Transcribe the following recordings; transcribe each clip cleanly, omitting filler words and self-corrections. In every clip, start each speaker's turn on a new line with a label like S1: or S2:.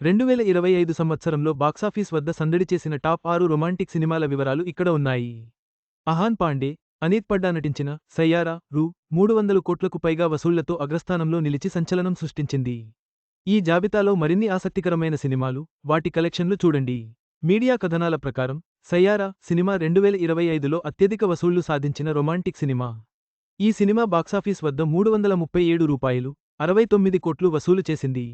S1: 2025 సంవత్సరంలో బాక్సాఫీస్ వద్ద సందడి చేసిన టాప్ 6 రొమాంటిక్ సినిమాల వివరాలు ఇక్కడ ఉన్నాయి. అహాన్ పాండే, అనీత్ పడ్డా నటించిన సయ్యారా రూ. 300 కోట్లకు పైగా వసూళ్లతో అగ్రస్థానంలో నిలిచి సంచలనం సృష్టించింది. ఈ జాబితాలో మరిన్ని ఆసక్తికరమైన సినిమాలు, వాటి కలెక్షన్లు చూడండి. మీడియా కథనాల ప్రకారం, సయ్యారా సినిమా 2025లో అత్యధిక వసూళ్లు సాధించిన రొమాంటిక్ సినిమా. ఈ సినిమా బాక్సాఫీస్ వద్ద రూ. 337.69 కోట్లు వసూలు చేసింది.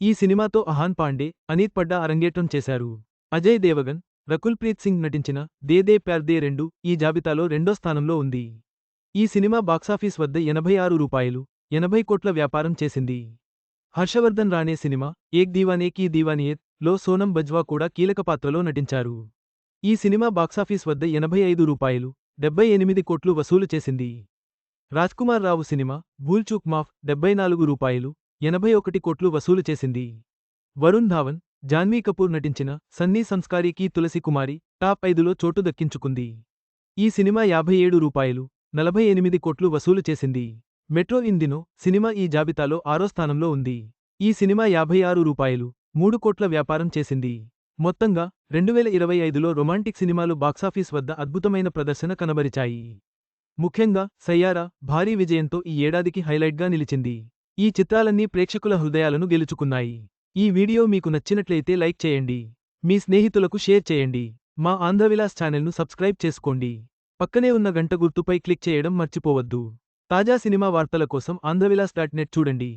S1: ఈ సినిమాతో అహాన్ పాండే, అనీత్ పడ్డా అరంగేట్రం చేశారు. అజయ్ దేవగన్, రకుల్ ప్రీత్ సింగ్ నటించిన దే దే ప్యార్ దే 2 ఈ జాబితాలో రెండో స్థానంలో ఉంది. ఈ సినిమా బాక్సాఫీస్ వద్ద రూ. 86.80 కోట్ల వ్యాపారం చేసింది. హర్షవర్ధన్ రాణే సినిమా ఏక్ దీవానే కీ దీవానియే లో సోనం బజ్వా కూడా కీలక పాత్రలో నటించారు. ఈ సినిమా బాక్సాఫీస్ వద్ద రూ. 85.78 కోట్లు వసూలు చేసింది. రాజ్కుమార్ రావు సినిమా భూల్ చూక్ మాఫ్ రూ. 74.81 కోట్లు వసూలు చేసింది. వరుణ్ ధావన్, జాన్వీ కపూర్ నటించిన సన్నీ సంస్కారీ కీ తులసి కుమారి టాప్ 5లో చోటు దక్కించుకుంది. ఈ సినిమా రూ. 57.48 కోట్లు వసూలు చేసింది. మెట్రో ఇన్ దినో సినిమా ఈ జాబితాలో 6వ స్థానంలో ఉంది. ఈ సినిమా రూ. 56.3 కోట్ల వ్యాపారం చేసింది. మొత్తంగా 2025లో రొమాంటిక్ సినిమాలు బాక్సాఫీస్ వద్ద అద్భుతమైన ప్రదర్శన కనబరిచాయి. ముఖ్యంగా సయ్యారా భారీ విజయంతో ఈ ఏడాదికి హైలైట్గా నిలిచింది. ఈ చిత్రాలన్నీ ప్రేక్షకుల హృదయాలను గెలుచుకున్నాయి. ఈ వీడియో మీకు నచ్చినట్లయితే లైక్ చేయండి. మీ స్నేహితులకు షేర్ చేయండి. మా ఆంధ్రవిలాస్ ఛానల్ను సబ్స్క్రైబ్ చేసుకోండి. పక్కనే ఉన్న గంట గుర్తుపై క్లిక్ చేయడం మర్చిపోవద్దు. తాజా సినిమా వార్తల కోసం ఆంధ్రవిలాస్.net చూడండి.